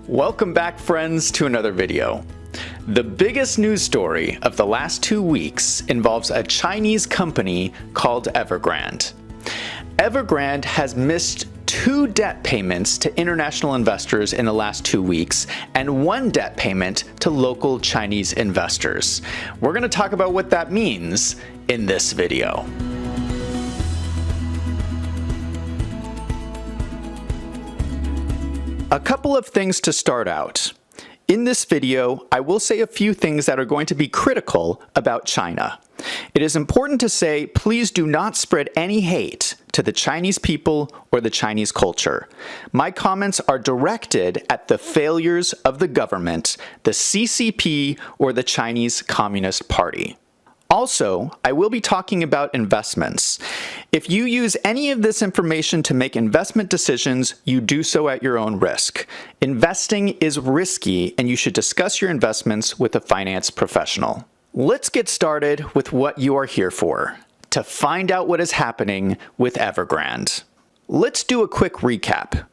Welcome back, friends, to another video. The biggest news story of the last 2 weeks involves a Chinese company called Evergrande. Evergrande has missed 2 debt payments to international investors in the last 2 weeks and 1 debt payment to local Chinese investors. We're going to talk about what that means in this video. A couple of things to start out. In this video, I will say a few things that are going to be critical about China. It is important to say, please do not spread any hate to the Chinese people or the Chinese culture. My comments are directed at the failures of the government, the CCP, or the Chinese Communist Party. Also, I will be talking about investments. If you use any of this information to make investment decisions, you do so at your own risk. Investing is risky, and you should discuss your investments with a finance professional. Let's get started with what you are here for, to find out what is happening with Evergrande. Let's do a quick recap.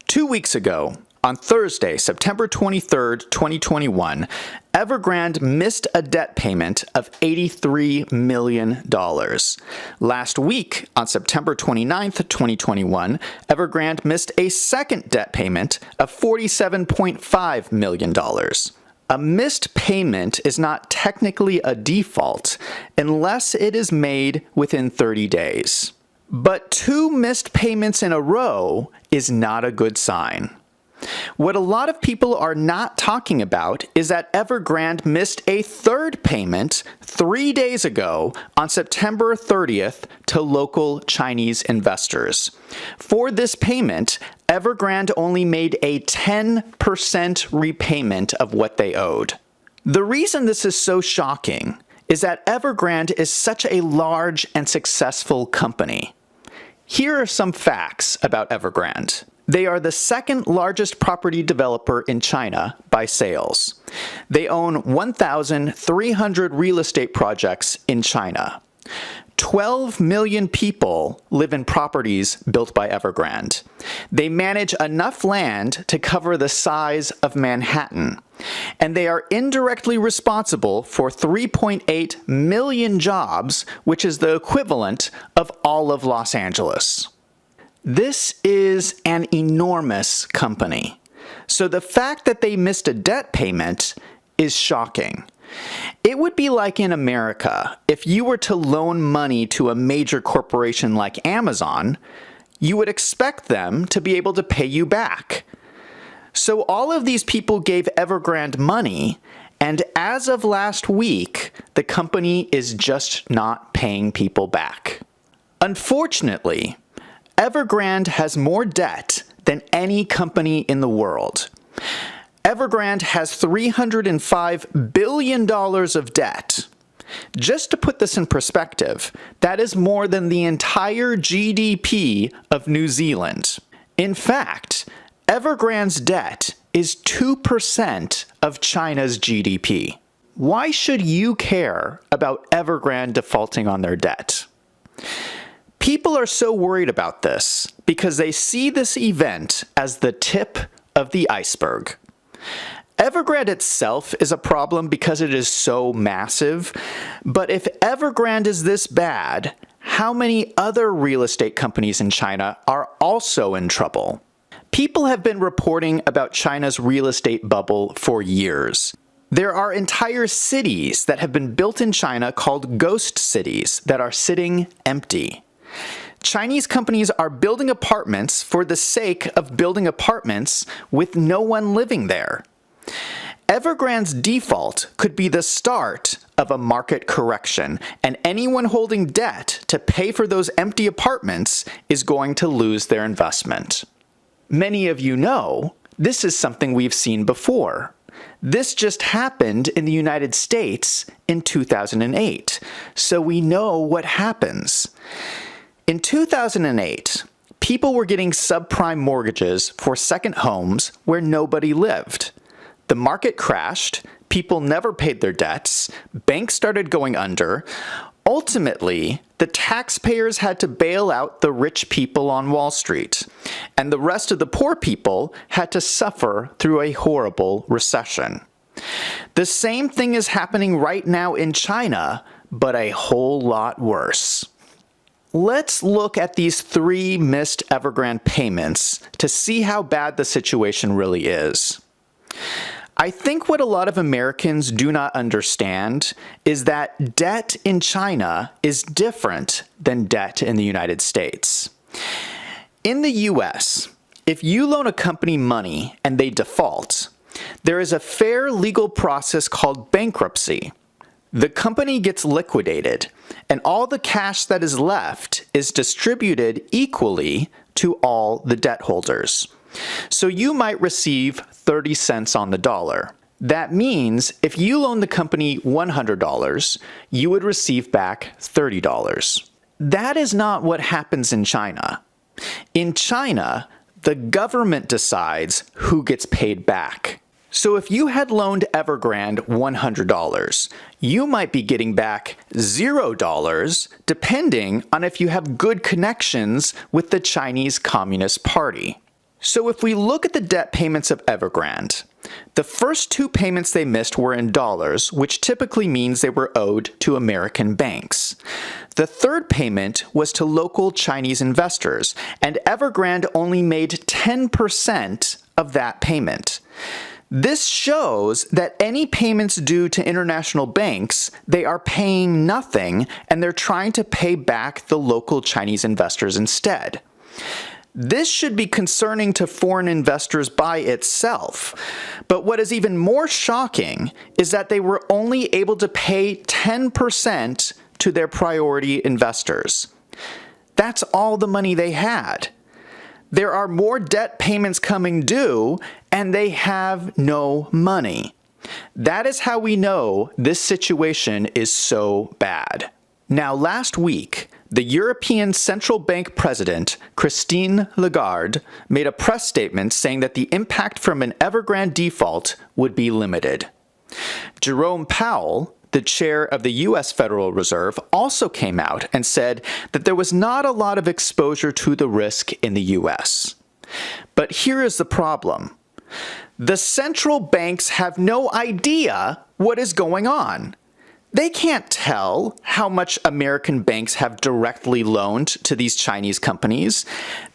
2 weeks ago, on Thursday, September 23rd, 2021, Evergrande missed a debt payment of $83 million. Last week, on September 29th, 2021, Evergrande missed a second debt payment of $47.5 million. A missed payment is not technically a default unless it is made within 30 days. But 2 missed payments in a row is not a good sign. What a lot of people are not talking about is that Evergrande missed a third payment 3 days ago on September 30th to local Chinese investors. For this payment, Evergrande only made a 10% repayment of what they owed. The reason this is so shocking is that Evergrande is such a large and successful company. Here are some facts about Evergrande. They are the second largest property developer in China by sales. They own 1,300 real estate projects in China. 12 million people live in properties built by Evergrande. They manage enough land to cover the size of Manhattan. And they are indirectly responsible for 3.8 million jobs, which is the equivalent of all of Los Angeles. This is an enormous company. So the fact that they missed a debt payment is shocking. It would be like in America, if you were to loan money to a major corporation like Amazon, you would expect them to be able to pay you back. So all of these people gave Evergrande money, and as of last week, the company is just not paying people back. Unfortunately, Evergrande has more debt than any company in the world. Evergrande has $305 billion of debt. Just to put this in perspective, that is more than the entire GDP of New Zealand. In fact, Evergrande's debt is 2% of China's GDP. Why should you care about Evergrande defaulting on their debt? People are so worried about this because they see this event as the tip of the iceberg. Evergrande itself is a problem because it is so massive, but if Evergrande is this bad, how many other real estate companies in China are also in trouble? People have been reporting about China's real estate bubble for years. There are entire cities that have been built in China called ghost cities that are sitting empty. Chinese companies are building apartments for the sake of building apartments with no one living there. Evergrande's default could be the start of a market correction, and anyone holding debt to pay for those empty apartments is going to lose their investment. Many of you know this is something we've seen before. This just happened in the United States in 2008, so we know what happens. In 2008, people were getting subprime mortgages for second homes where nobody lived. The market crashed, people never paid their debts, banks started going under, Ultimately, the taxpayers had to bail out the rich people on Wall Street, and the rest of the poor people had to suffer through a horrible recession. The same thing is happening right now in China, but a whole lot worse. Let's look at these 3 missed Evergrande payments to see how bad the situation really is. I think what a lot of Americans do not understand is that debt in China is different than debt in the United States. In the US, if you loan a company money and they default, there is a fair legal process called bankruptcy. The company gets liquidated, and all the cash that is left is distributed equally to all the debt holders. So you might receive 30 cents on the dollar. That means if you loan the company $100, you would receive back $30. That is not what happens in China. In China, the government decides who gets paid back. So if you had loaned Evergrande $100, you might be getting back $0 depending on if you have good connections with the Chinese Communist Party. So if we look at the debt payments of Evergrande, the first 2 payments they missed were in dollars, which typically means they were owed to American banks. The third payment was to local Chinese investors, and Evergrande only made 10% of that payment. This shows that any payments due to international banks, they are paying nothing, and they're trying to pay back the local Chinese investors instead. This should be concerning to foreign investors by itself. But what is even more shocking is that they were only able to pay 10% to their priority investors. That's all the money they had. There are more debt payments coming due, and they have no money. That is how we know this situation is so bad. Now, last week, the European Central Bank President, Christine Lagarde, made a press statement saying that the impact from an Evergrande default would be limited. Jerome Powell, the chair of the U.S. Federal Reserve, also came out and said that there was not a lot of exposure to the risk in the U.S. But here is the problem. The central banks have no idea what is going on. They can't tell how much American banks have directly loaned to these Chinese companies.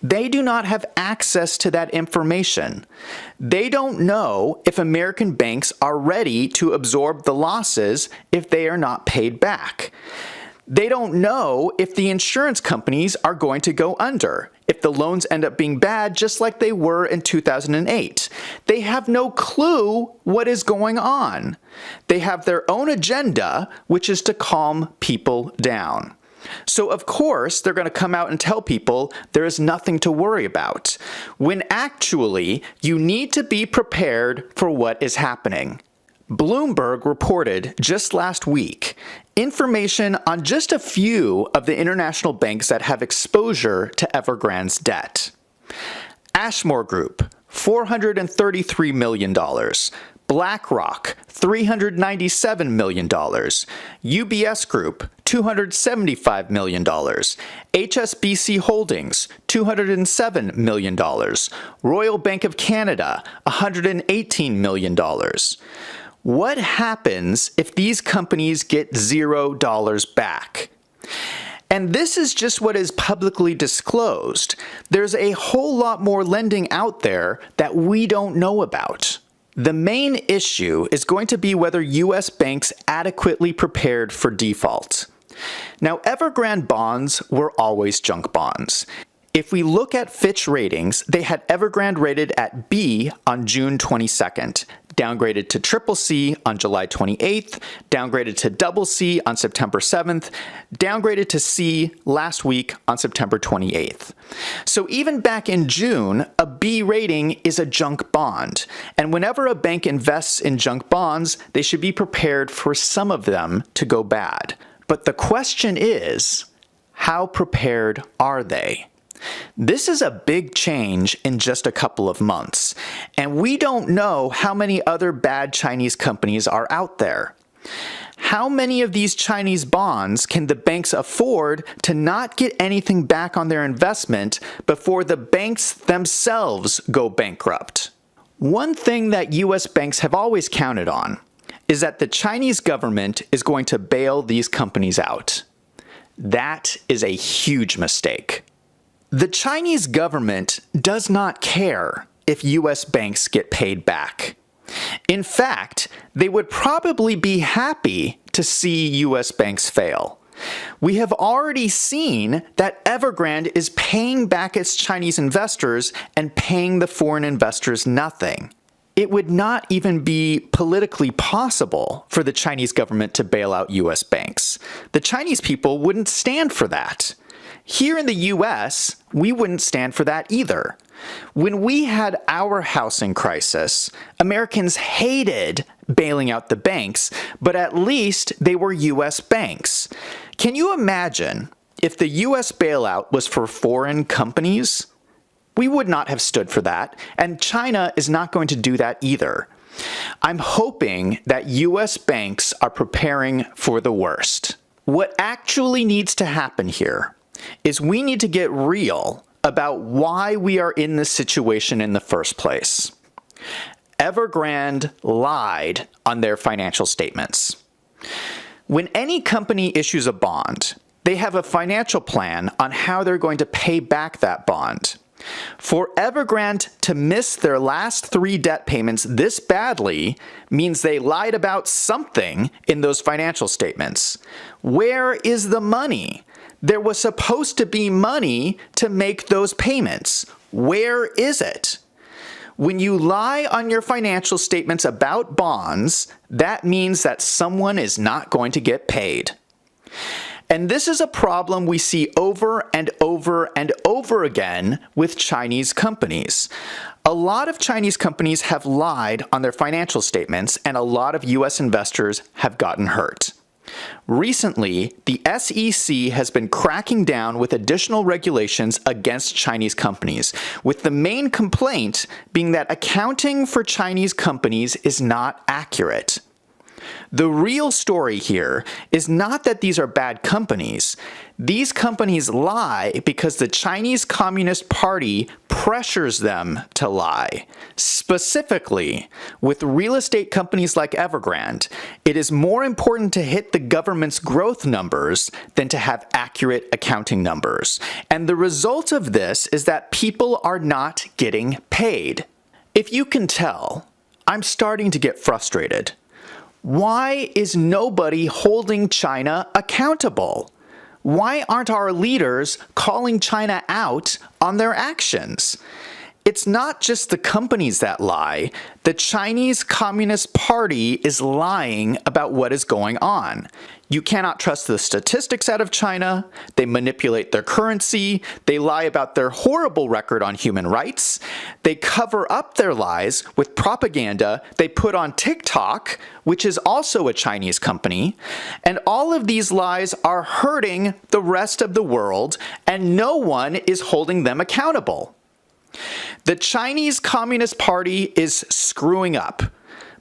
They do not have access to that information. They don't know if American banks are ready to absorb the losses if they are not paid back. They don't know if the insurance companies are going to go under, if the loans end up being bad just like they were in 2008. They have no clue what is going on. They have their own agenda, which is to calm people down. So of course, they're going to come out and tell people there is nothing to worry about, when actually you need to be prepared for what is happening. Bloomberg reported just last week information on just a few of the international banks that have exposure to Evergrande's debt. Ashmore Group, $433 million. BlackRock, $397 million. UBS Group, $275 million. HSBC Holdings, $207 million. Royal Bank of Canada, $118 million. What happens if these companies get $0 back? And this is just what is publicly disclosed. There's a whole lot more lending out there that we don't know about. The main issue is going to be whether U.S. banks adequately prepared for default. Now, Evergrande bonds were always junk bonds. If we look at Fitch ratings, they had Evergrande rated at B on June 22nd, downgraded to CCC on July 28th, downgraded to CC on September 7th, downgraded to C last week on September 28th. So even back in June, a B rating is a junk bond. And whenever a bank invests in junk bonds, they should be prepared for some of them to go bad. But the question is, how prepared are they? This is a big change in just a couple of months, and we don't know how many other bad Chinese companies are out there. how many of these Chinese bonds can the banks afford to not get anything back on their investment before the banks themselves go bankrupt? One thing that US banks have always counted on is that the Chinese government is going to bail these companies out. That is a huge mistake. The Chinese government does not care if US banks get paid back. In fact, they would probably be happy to see US banks fail. We have already seen that Evergrande is paying back its Chinese investors and paying the foreign investors nothing. It would not even be politically possible for the Chinese government to bail out US banks. The Chinese people wouldn't stand for that. Here in the US, we wouldn't stand for that either. When we had our housing crisis, Americans hated bailing out the banks, but at least they were US banks. Can you imagine if the US bailout was for foreign companies? We would not have stood for that, and China is not going to do that either. I'm hoping that US banks are preparing for the worst. What actually needs to happen here is we need to get real about why we are in this situation in the first place. Evergrande lied on their financial statements. When any company issues a bond, they have a financial plan on how they're going to pay back that bond. For Evergrande to miss their last 3 debt payments this badly means they lied about something in those financial statements. Where is the money? There was supposed to be money to make those payments. Where is it? When you lie on your financial statements about bonds, that means that someone is not going to get paid. And this is a problem we see over and over and over again with Chinese companies. A lot of Chinese companies have lied on their financial statements, and a lot of US investors have gotten hurt. Recently, the SEC has been cracking down with additional regulations against Chinese companies, with the main complaint being that accounting for Chinese companies is not accurate. The real story here is not that these are bad companies. These companies lie because the Chinese Communist Party pressures them to lie. Specifically, with real estate companies like Evergrande, it is more important to hit the government's growth numbers than to have accurate accounting numbers. And the result of this is that people are not getting paid. If you can tell, I'm starting to get frustrated. Why is nobody holding China accountable? Why aren't our leaders calling China out on their actions? It's not just the companies that lie. The Chinese Communist Party is lying about what is going on. You cannot trust the statistics out of China. They manipulate their currency. They lie about their horrible record on human rights. They cover up their lies with propaganda they put on TikTok, which is also a Chinese company. And all of these lies are hurting the rest of the world, and no one is holding them accountable. The Chinese Communist Party is screwing up.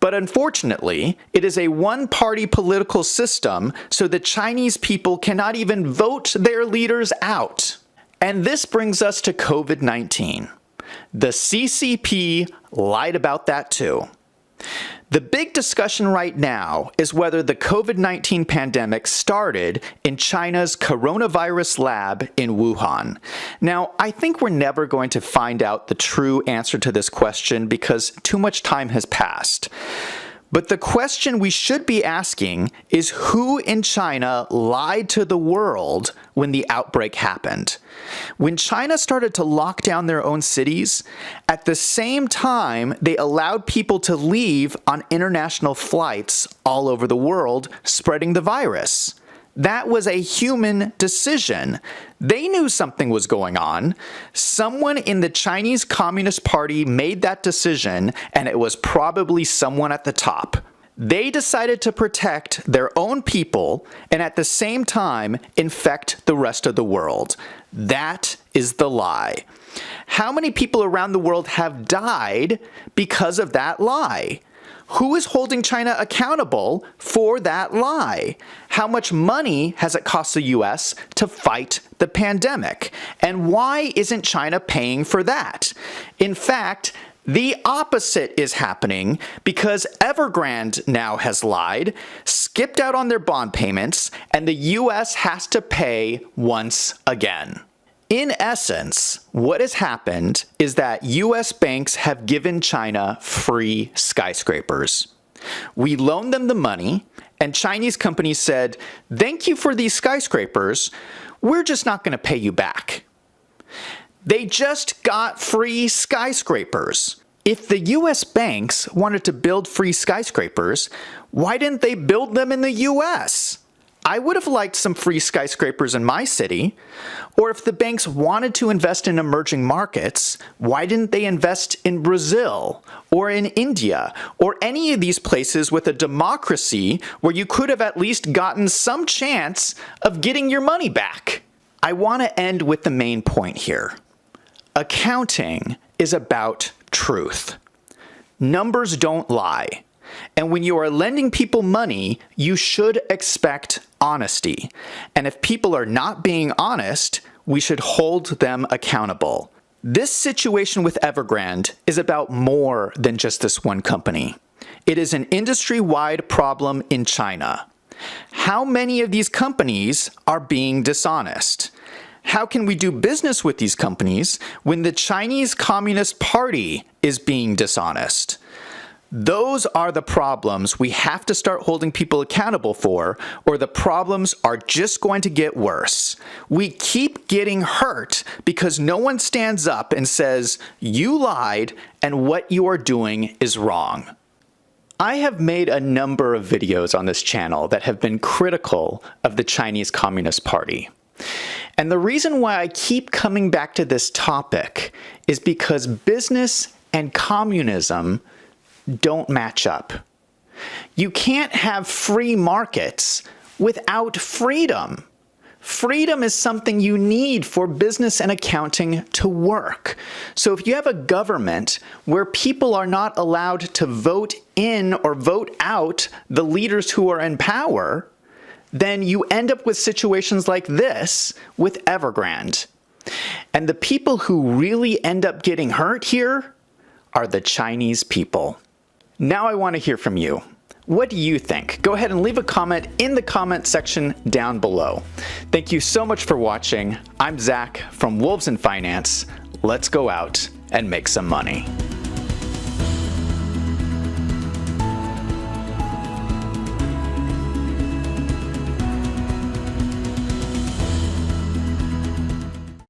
But unfortunately, it is a one-party political system, so the Chinese people cannot even vote their leaders out. And this brings us to COVID-19. The CCP lied about that too. The big discussion right now is whether the COVID-19 pandemic started in China's coronavirus lab in Wuhan. Now, I think we're never going to find out the true answer to this question because too much time has passed. But the question we should be asking is who in China lied to the world when the outbreak happened? When China started to lock down their own cities, at the same time they allowed people to leave on international flights all over the world, spreading the virus. That was a human decision. They knew something was going on. Someone in the Chinese Communist Party made that decision, and it was probably someone at the top. They decided to protect their own people and at the same time infect the rest of the world. That is the lie. How many people around the world have died because of that lie? Who is holding China accountable for that lie? How much money has it cost the US to fight the pandemic? And why isn't China paying for that? In fact, the opposite is happening because Evergrande now has lied, skipped out on their bond payments, and the US has to pay once again. In essence, what has happened is that US banks have given China free skyscrapers. We loaned them the money, and Chinese companies said, "Thank you for these skyscrapers. We're just not going to pay you back." They just got free skyscrapers. If the US banks wanted to build free skyscrapers, why didn't they build them in the US? I would have liked some free skyscrapers in my city. Or if the banks wanted to invest in emerging markets, why didn't they invest in Brazil or in India or any of these places with a democracy where you could have at least gotten some chance of getting your money back? I want to end with the main point here. Accounting is about truth. Numbers don't lie. And when you are lending people money, you should expect honesty. And if people are not being honest, we should hold them accountable. This situation with Evergrande is about more than just this one company. It is an industry-wide problem in China. How many of these companies are being dishonest? How can we do business with these companies when the Chinese Communist Party is being dishonest? Those are the problems we have to start holding people accountable for, or the problems are just going to get worse. We keep getting hurt because no one stands up and says, "You lied and what you are doing is wrong." I have made a number of videos on this channel that have been critical of the Chinese Communist Party. And the reason why I keep coming back to this topic is because business and communism don't match up. You can't have free markets without freedom. Freedom is something you need for business and accounting to work. So if you have a government where people are not allowed to vote in or vote out the leaders who are in power, then you end up with situations like this with Evergrande. And the people who really end up getting hurt here are the Chinese people. Now I want to hear from you. What do you think? Go ahead and leave a comment in the comment section down below. Thank you so much for watching. I'm Zach from Wolves in Finance. Let's go out and make some money.